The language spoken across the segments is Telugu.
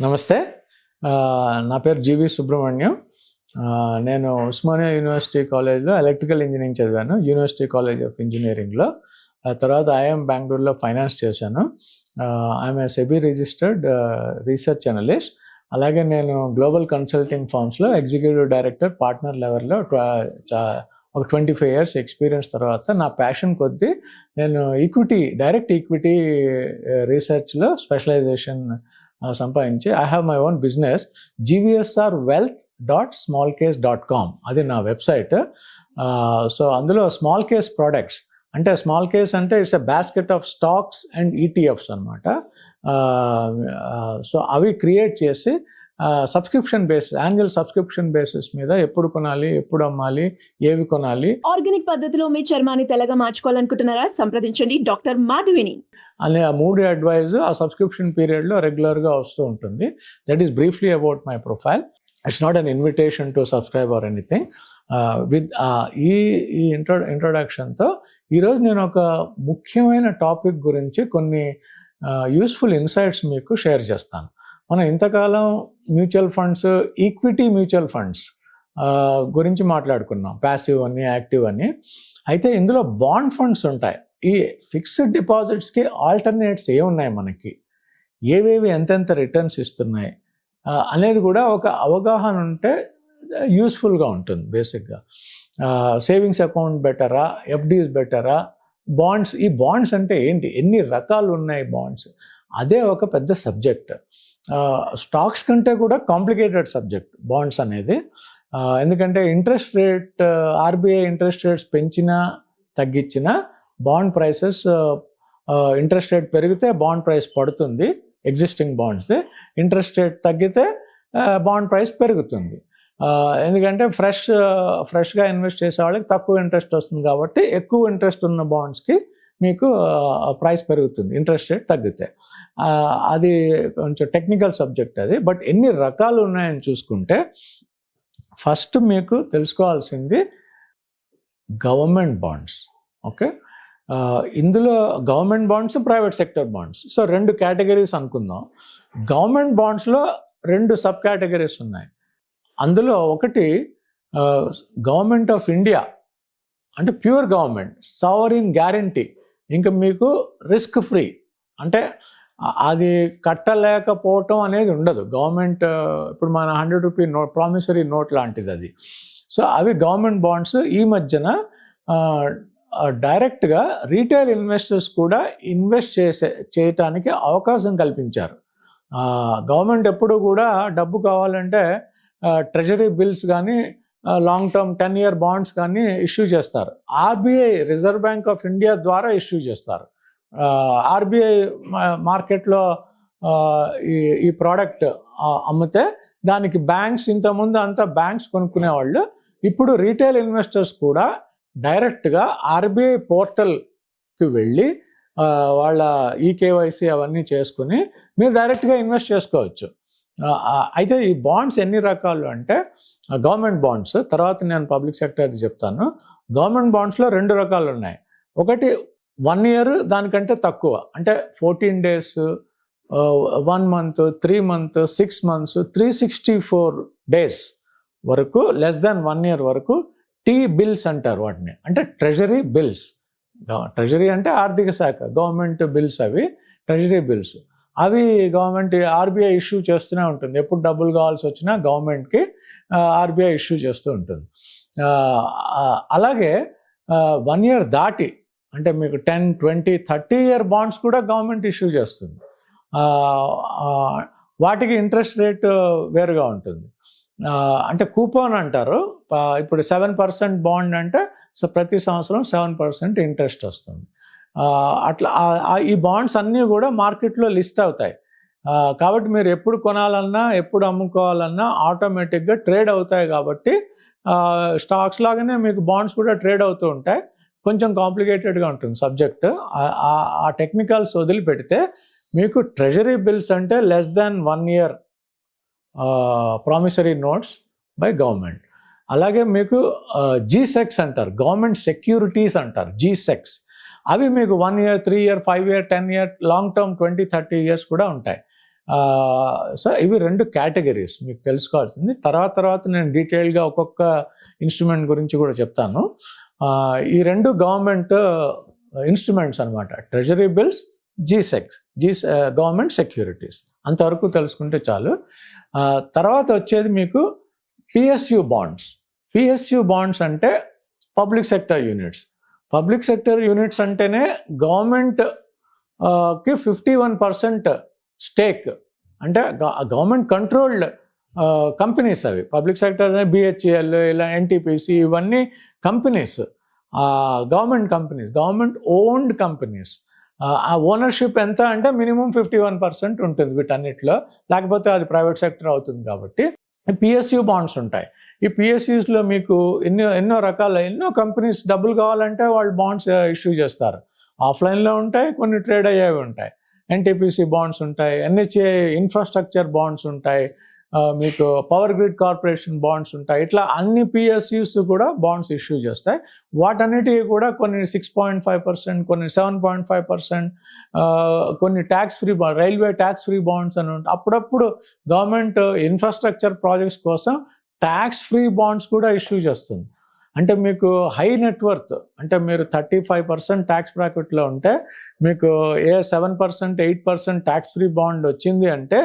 నమస్తే. నా పేరు జీవి సుబ్రహ్మణ్యం. నేను ఉస్మానియా యూనివర్సిటీ కాలేజ్‌లో ఎలక్ట్రికల్ ఇంజినీరింగ్ చదివాను. యూనివర్సిటీ కాలేజ్ ఆఫ్ ఇంజినీరింగ్‌లో. తర్వాత ఐఐఎం బెంగుళూరులో ఫైనాన్స్ చేశాను. I'm a SEBI registered research analyst. అలాగే నేను గ్లోబల్ కన్సల్టింగ్ ఫర్మ్స్‌లో ఎగ్జిక్యూటివ్ డైరెక్టర్, పార్ట్నర్ లెవెల్‌లో ఒక 25 ఇయర్స్ ఎక్స్పీరియన్స్ తర్వాత నా ప్యాషన్ కొద్దీ నేను డైరెక్ట్ ఈక్విటీ రీసెర్చ్‌లో స్పెషలైజేషన్ సంపాదించి I have my own business gvsrwealth.smallcase.com. అది నా వెబ్సైట్. సో అందులో స్మాల్ కేస్ ప్రోడక్ట్స్ అంటే స్మాల్ కేస్ అంటే it's a basket of stocks and ETFs అనమాట. సో అవి క్రియేట్ చేసి subscription basis, annual subscription basis మీద ఎప్పుడు కొనాలి, ఎప్పుడు అమ్మాలి, ఏవి కొనాలి. ఆర్గానిక్ పద్ధతిలో మీ చర్మాన్ని తెల్లగా మార్చుకోవాలనుకుంటున్నారా? సంప్రదించండి డాక్టర్ మాధవిని అనే ఆ 3 అడ్వైజ్ ఆ సబ్స్క్రిప్షన్ పీరియడ్లో రెగ్యులర్గా వస్తూ ఉంటుంది. That is briefly about my profile. It's not an invitation to subscribe or anything. With ఈ ఇంట్రొడక్షన్తో ఈరోజు నేను ఒక ముఖ్యమైన టాపిక్ గురించి కొన్ని యూస్ఫుల్ ఇన్సైట్స్ మీకు షేర్ చేస్తాను. మనం ఇంతకాలం mutual funds, equity mutual funds గురించి మాట్లాడుకున్నాం, ప్యాసివ్ అని, యాక్టివ్ అని. అయితే ఇందులో బాండ్ ఫండ్స్ ఉంటాయి. ఈ ఫిక్స్డ్ డిపాజిట్స్కి ఆల్టర్నేట్స్ ఏమున్నాయి, మనకి ఏవేవి ఎంతెంత రిటర్న్స్ ఇస్తున్నాయి అనేది కూడా ఒక అవగాహన ఉంటే యూస్ఫుల్గా ఉంటుంది. బేసిక్గా సేవింగ్స్ అకౌంట్ బెటరా, ఎఫ్డీస్ బెటరా, బాండ్స్, ఈ బాండ్స్ అంటే ఏంటి, ఎన్ని రకాలు ఉన్నాయి బాండ్స్, అదే ఒక పెద్ద సబ్జెక్ట్. స్టాక్స్ కంటే కూడా కాంప్లికేటెడ్ సబ్జెక్ట్ బాండ్స్ అనేది. ఎందుకంటే interest rate, RBI interest rates పెంచినా తగ్గించినా బాండ్ ప్రైసెస్, ఇంట్రెస్ట్ రేట్ పెరిగితే బాండ్ ప్రైస్ పడుతుంది ఎగ్జిస్టింగ్ బాండ్స్ది, ఇంట్రెస్ట్ రేట్ తగ్గితే బాండ్ ప్రైస్ పెరుగుతుంది. ఎందుకంటే ఫ్రెష్గా ఇన్వెస్ట్ చేసే వాళ్ళకి తక్కువ ఇంట్రెస్ట్ వస్తుంది కాబట్టి ఎక్కువ ఇంట్రెస్ట్ ఉన్న బాండ్స్కి మీకు ప్రైస్ పెరుగుతుంది ఇంట్రెస్ట్ రేట్ తగ్గితే. అది కొంచెం టెక్నికల్ సబ్జెక్ట్ అది. బట్ ఎన్ని రకాలు ఉన్నాయని చూసుకుంటే ఫస్ట్ మీకు తెలుసుకోవాల్సింది గవర్నమెంట్ బాండ్స్. ఓకే, ఇందులో government bonds, private sector bonds, so 2 categories అనుకుందాం. గవర్నమెంట్ బాండ్స్లో 2 సబ్ కేటగిరీస్ ఉన్నాయి. అందులో ఒకటి గవర్నమెంట్ ఆఫ్ ఇండియా అంటే ప్యూర్ గవర్నమెంట్, సావరిన్ గ్యారంటీ, ఇంకా మీకు రిస్క్ ఫ్రీ, అంటే అది కట్టలేకపోవటం అనేది ఉండదు. గవర్నమెంట్ ఇప్పుడు మన 100 రూపీ నోట్, ప్రామిసరీ నోట్ లాంటిది అది. సో అవి గవర్నమెంట్ బాండ్స్. ఈ మధ్యన డైరెక్ట్గా రీటైల్ ఇన్వెస్టర్స్ కూడా ఇన్వెస్ట్ చేయటానికి అవకాశం కల్పించారు. గవర్నమెంట్ ఎప్పుడు కూడా డబ్బు కావాలంటే ట్రెజరీ బిల్స్ కానీ, లాంగ్ టర్మ్ 10-year బాండ్స్ కానీ ఇష్యూ చేస్తారు. RBI, reserve bank of India ద్వారా ఇష్యూ చేస్తారు. ఆర్బీఐ మార్కెట్లో ఈ ప్రోడక్ట్ అమ్మితే దానికి బ్యాంక్స్, ఇంతకుముందు అంతా బ్యాంక్స్ కొనుక్కునేవాళ్ళు, ఇప్పుడు రీటైల్ ఇన్వెస్టర్స్ కూడా డైరెక్ట్గా ఆర్బీఐ పోర్టల్కి వెళ్ళి వాళ్ళ ఈకేవైసీ అవన్నీ చేసుకుని మీరు డైరెక్ట్గా ఇన్వెస్ట్ చేసుకోవచ్చు. అయితే ఈ బాండ్స్ ఎన్ని రకాలు అంటే గవర్నమెంట్ బాండ్స్, తర్వాత నేను పబ్లిక్ సెక్టర్ది చెప్తాను. గవర్నమెంట్ బాండ్స్లో 2 రకాలు ఉన్నాయి. ఒకటి 1 year, దానికంటే తక్కువ, అంటే 14 days, 1 month, 3 months, 6 months, 364 days వరకు, లెస్ దాన్ 1 year వరకు టీ బిల్స్ అంటారు వాటిని, అంటే ట్రెజరీ బిల్స్. ట్రెజరీ అంటే ఆర్థిక శాఖ, గవర్నమెంట్ బిల్స్ అవి ట్రెజరీ బిల్స్. అవి గవర్నమెంట్, ఆర్బీఐ ఇష్యూ చేస్తూనే ఉంటుంది. ఎప్పుడు డబ్బులు కావాల్సి వచ్చినా గవర్నమెంట్కి ఆర్బీఐ ఇష్యూ చేస్తూ ఉంటుంది. అలాగే 1 year దాటి, అంటే మీకు 10, 20, 30 year బాండ్స్ కూడా గవర్నమెంట్ ఇష్యూ చేస్తుంది. వాటికి ఇంట్రెస్ట్ రేట్ వేరుగా ఉంటుంది. అంటే కూపన్ అంటారు. ఇప్పుడు 7% బాండ్ అంటే సో ప్రతి సంవత్సరం 7% ఇంట్రెస్ట్ వస్తుంది. అట్లా ఈ బాండ్స్ అన్నీ కూడా మార్కెట్లో లిస్ట్ అవుతాయి. కాబట్టి మీరు ఎప్పుడు కొనాలన్నా, ఎప్పుడు అమ్ముకోవాలన్నా ఆటోమేటిక్గా ట్రేడ్ అవుతాయి. కాబట్టి స్టాక్స్ లాగానే మీకు బాండ్స్ కూడా ట్రేడ్ అవుతూ ఉంటాయి. కొంచెం కాంప్లికేటెడ్గా ఉంటుంది సబ్జెక్ట్. ఆ టెక్నికల్స్ వదిలిపెడితే మీకు ట్రెజరీ బిల్స్ అంటే less than 1 year promissory notes by government. అలాగే మీకు జీసెక్స్ అంటారు, గవర్నమెంట్ సెక్యూరిటీస్ అంటారు, జీసెక్స్. అవి మీకు 1 year, 3 year, 5 year, 10 year, long term 20-30 years కూడా ఉంటాయి. సో ఇవి 2 కేటగిరీస్ మీకు తెలుసుకోవాల్సింది. తర్వాత నేను డీటెయిల్గా ఒక్కొక్క ఇన్స్ట్రుమెంట్ గురించి కూడా చెప్తాను. ఈ 2 గవర్నమెంట్ ఇన్స్ట్రుమెంట్స్ అనమాట, ట్రెజరీ బిల్స్, జీసెక్స్, గవర్నమెంట్ సెక్యూరిటీస్. అంతవరకు తెలుసుకుంటే చాలు. తర్వాత వచ్చేది మీకు పిఎస్యు బాండ్స్. పిఎస్యు బాండ్స్ అంటే public sector units. Public sector units అంటేనే గవర్నమెంట్ కి 51% స్టేక్, అంటే గవర్నమెంట్ కంట్రోల్డ్ కంపెనీస్ అవి. పబ్లిక్ సెక్టర్ బిహెచ్ఎల్, ఇలా ఎన్టీపీసీ, ఇవన్నీ companies, government companies, government owned companies. ఆ ఓనర్షిప్ ఎంత అంటే మినిమం 51% ఉంటుంది వీటన్నిటిలో, లేకపోతే అది ప్రైవేట్ సెక్టర్ అవుతుంది. కాబట్టి పిఎస్యు బాండ్స్ ఉంటాయి. ఈ పిఎస్యూస్లో మీకు ఎన్నో కంపెనీస్ డబ్బులు కావాలంటే వాళ్ళు బాండ్స్ ఇష్యూ చేస్తారు. ఆఫ్లైన్లో ఉంటాయి, కొన్ని ట్రేడ్ అయ్యేవి ఉంటాయి. ఎన్టీపీసీ బాండ్స్ ఉంటాయి, ఎన్హెచ్ఏ ఇన్ఫ్రాస్ట్రక్చర్ బాండ్స్ ఉంటాయి, మీకు పవర్ గ్రిడ్ కార్పొరేషన్ బాండ్స్ ఉంటాయి. ఇట్లా అన్ని పిఎస్యూస్ కూడా బాండ్స్ ఇష్యూ చేస్తాయి. వాటన్నిటికీ కూడా కొన్ని 6.5%, కొన్ని 7.5%, కొన్ని tax free railway tax free bonds అని ఉంటాయి. అప్పుడప్పుడు గవర్నమెంట్ ఇన్ఫ్రాస్ట్రక్చర్ ప్రాజెక్ట్స్ కోసం ట్యాక్స్ ఫ్రీ బాండ్స్ కూడా ఇష్యూ చేస్తుంది. అంటే మీకు హై నెట్వర్త్, అంటే మీరు 35% ట్యాక్స్ బ్రాకెట్లో ఉంటే మీకు 7%, 8% ట్యాక్స్ ఫ్రీ బాండ్ వచ్చింది అంటే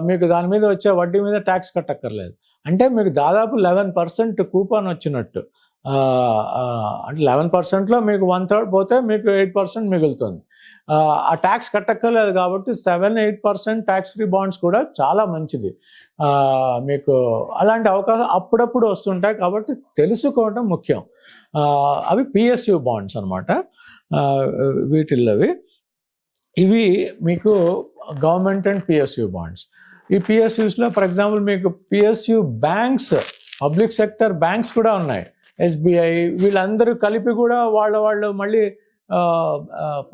మీకు దాని మీద వచ్చే వడ్డీ మీద ట్యాక్స్ కట్టక్కర్లేదు. అంటే మీకు దాదాపు 11% కూపన్ వచ్చినట్టు. అంటే 11%లో మీకు 1/3 పోతే మీకు 8% మిగులుతుంది. ఆ ట్యాక్స్ కట్టక్కర్లేదు కాబట్టి 7-8% ట్యాక్స్ ఫ్రీ బాండ్స్ కూడా చాలా మంచిది. మీకు అలాంటి అవకాశం అప్పుడప్పుడు వస్తుంటాయి కాబట్టి తెలుసుకోవడం ముఖ్యం. అవి పిఎస్యు బాండ్స్ అనమాట. వీటిల్లోవి ఇవి మీకు గవర్నమెంట్ అండ్ పిఎస్యు బాండ్స్. ఈ పిఎస్యూస్లో ఫర్ ఎగ్జాంపుల్ మీకు PSU banks, public sector banks కూడా ఉన్నాయి. ఎస్బీఐ, వీళ్ళందరూ కలిపి కూడా వాళ్ళు మళ్ళీ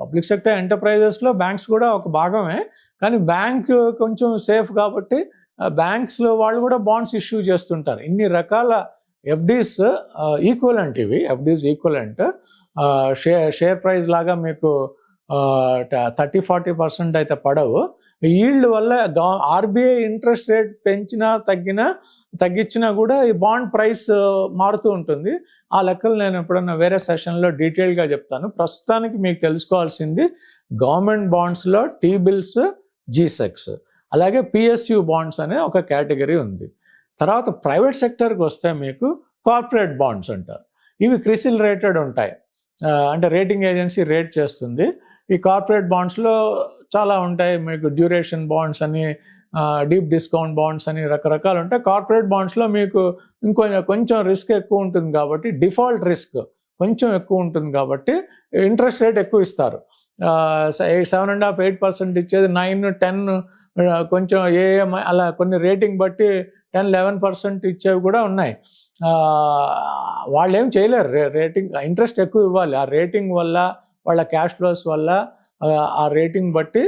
పబ్లిక్ సెక్టర్ ఎంటర్ప్రైజెస్లో బ్యాంక్స్ కూడా ఒక భాగమే. కానీ బ్యాంక్ కొంచెం సేఫ్ కాబట్టి బ్యాంక్స్లో వాళ్ళు కూడా బాండ్స్ ఇష్యూ చేస్తుంటారు. ఇన్ని రకాల ఎఫ్డీస్ ఈక్వలెంట్, ఇవి ఎఫ్డీస్ ఈక్వలెంట్. షేర్ ప్రైస్ లాగా మీకు 30-40% అయితే పడవు. ఈల్డ్ వల్ల ఆర్బీఐ ఇంట్రెస్ట్ రేట్ పెంచినా తగ్గించినా కూడా ఈ బాండ్ ప్రైస్ మారుతూ ఉంటుంది. ఆ లెక్కలు నేను ఎప్పుడన్నా వేరే సెషన్లో డీటెయిల్గా చెప్తాను. ప్రస్తుతానికి మీకు తెలుసుకోవాల్సింది గవర్నమెంట్ బాండ్స్లో టీ బిల్స్, జీసెక్స్, అలాగే పిఎస్యు బాండ్స్ అనే ఒక కేటగిరీ ఉంది. తర్వాత ప్రైవేట్ సెక్టర్కి వస్తే మీకు కార్పొరేట్ బాండ్స్ అంటారు. ఇవి క్రిసిల్ రేటెడ్ ఉంటాయి, అంటే రేటింగ్ ఏజెన్సీ రేట్ చేస్తుంది. ఈ కార్పొరేట్ బాండ్స్లో చాలా ఉంటాయి. మీకు డ్యూరేషన్ బాండ్స్ అని, డీప్ డిస్కౌంట్ బాండ్స్ అని రకరకాలు ఉంటాయి. కార్పొరేట్ బాండ్స్లో మీకు కొంచెం రిస్క్ ఎక్కువ ఉంటుంది కాబట్టి, డిఫాల్ట్ రిస్క్ కొంచెం ఎక్కువ ఉంటుంది కాబట్టి ఇంట్రెస్ట్ రేట్ ఎక్కువ ఇస్తారు. 7.5-8% ఇచ్చేది 9-10, కొంచెం ఏఎంఐ అలా కొన్ని రేటింగ్ బట్టి 10-11% ఇచ్చేవి కూడా ఉన్నాయి. వాళ్ళు ఏం చేయలేరు, రేటింగ్ ఇంట్రెస్ట్ ఎక్కువ ఇవ్వాలి. ఆ రేటింగ్ వల్ల, వాళ్ళ క్యాష్ ఫ్లోస్ వల్ల, ఆ రేటింగ్ బట్టి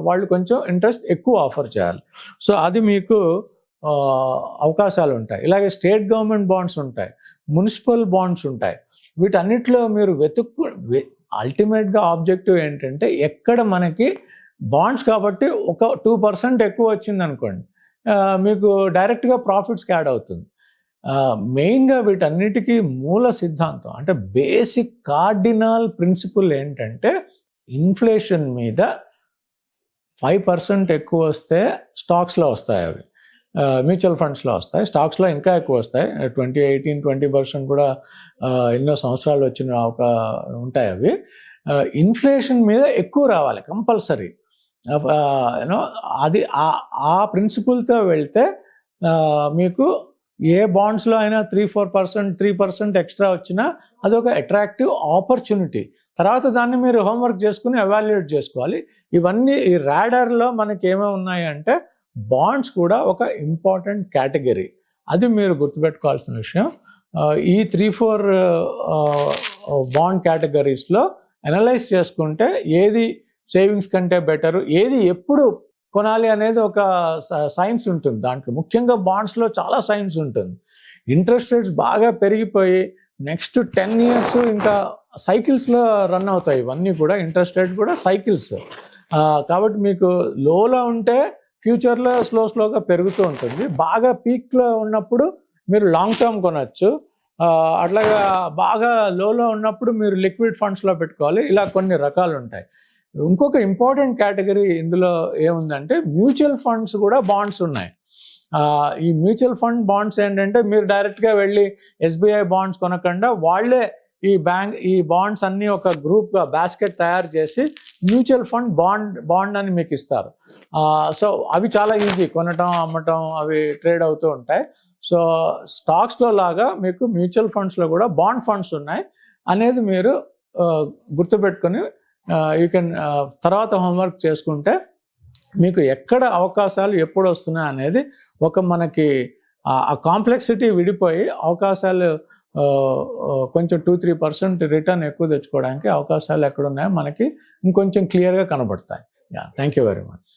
వాళ్ళు కొంచెం ఇంట్రెస్ట్ ఎక్కువ ఆఫర్ చేయాలి. సో అది మీకు అవకాశాలు ఉంటాయి. ఇలాగే స్టేట్ గవర్నమెంట్ బాండ్స్ ఉంటాయి, మున్సిపల్ బాండ్స్ ఉంటాయి. వీటన్నిటిలో మీరు అల్టిమేట్గా ఆబ్జెక్టివ్ ఏంటంటే, ఎక్కడ మనకి బాండ్స్ కాబట్టి ఒక 2% ఎక్కువ వచ్చింది అనుకోండి, మీకు డైరెక్ట్గా ప్రాఫిట్స్కి యాడ్ అవుతుంది. మెయిన్గా వీటన్నిటికీ మూల సిద్ధాంతం, అంటే బేసిక్ కార్డినల్ ప్రిన్సిపల్ ఏంటంటే, ఇన్ఫ్లేషన్ మీద 5% ఎక్కువ వస్తే స్టాక్స్లో వస్తాయి, అవి మ్యూచువల్ ఫండ్స్లో వస్తాయి. స్టాక్స్లో ఇంకా ఎక్కువ వస్తాయి, 18-20% కూడా ఎన్నో సంవత్సరాలు వచ్చిన ఉంటాయి అవి. ఇన్ఫ్లేషన్ మీద ఎక్కువ రావాలి కంపల్సరీ. అది ఆ ప్రిన్సిపల్తో వెళ్తే మీకు ఏ బాండ్స్లో అయినా 3% ఎక్స్ట్రా వచ్చినా అదొక అట్రాక్టివ్ ఆపర్చునిటీ. తర్వాత దాన్ని మీరు హోంవర్క్ చేసుకుని ఎవాల్యుయేట్ చేసుకోవాలి. ఇవన్నీ ఈ రాడార్లో మనకి ఏమేమి ఉన్నాయి అంటే, బాండ్స్ కూడా ఒక ఇంపార్టెంట్ కేటగిరీ. అది మీరు గుర్తుపెట్టుకోవాల్సిన విషయం. ఈ 3-4 బాండ్ కేటగిరీస్లో అనలైజ్ చేసుకుంటే ఏది సేవింగ్స్ కంటే బెటరు, ఏది ఎప్పుడు కొనాలి అనేది ఒక సైన్స్ ఉంటుంది. దాంట్లో ముఖ్యంగా బాండ్స్లో చాలా సైన్స్ ఉంటుంది. ఇంట్రెస్ట్ రేట్స్ బాగా పెరిగిపోయి నెక్స్ట్ 10 years ఇంకా సైకిల్స్లో రన్ అవుతాయి. ఇవన్నీ కూడా ఇంట్రెస్ట్ రేట్ కూడా సైకిల్స్. కాబట్టి మీకు లోలో ఉంటే ఫ్యూచర్లో స్లోగా పెరుగుతూ ఉంటుంది. బాగా పీక్లో ఉన్నప్పుడు మీరు లాంగ్ టర్మ్ కొనవచ్చు. అట్లాగా బాగా లోలో ఉన్నప్పుడు మీరు లిక్విడ్ ఫండ్స్లో పెట్టుకోవాలి. ఇలా కొన్ని రకాలు ఉంటాయి. ఇంకొక ఇంపార్టెంట్ కేటగిరీ ఇందులో ఏముందంటే మ్యూచువల్ ఫండ్స్ కూడా బాండ్స్ ఉన్నాయి. ఈ మ్యూచువల్ ఫండ్ బాండ్స్ ఏంటంటే మీరు డైరెక్ట్గా వెళ్ళి ఎస్బీఐ బాండ్స్ కొనకుండా వాళ్ళే ఈ బాండ్స్ అన్నీ ఒక గ్రూప్గా బాస్కెట్ తయారు చేసి మ్యూచువల్ ఫండ్ బాండ్ అని మీకు ఇస్తారు. సో అవి చాలా ఈజీ, కొనటం అమ్మటం అవి ట్రేడ్ అవుతూ ఉంటాయి. సో స్టాక్స్లో లాగా మీకు మ్యూచువల్ ఫండ్స్లో కూడా బాండ్ ఫండ్స్ ఉన్నాయి అనేది మీరు గుర్తుపెట్టుకొని యూ కెన్ తర్వాత హోంవర్క్ చేసుకుంటే మీకు ఎక్కడ అవకాశాలు ఎప్పుడు వస్తున్నాయి అనేది మనకి ఆ కాంప్లెక్సిటీ విడిపోయి అవకాశాలు కొంచెం 2-3% రిటర్న్ ఎక్కువ తెచ్చుకోవడానికి అవకాశాలు ఎక్కడున్నాయో మనకి ఇంకొంచెం క్లియర్గా కనబడతాయి. Thank you very much.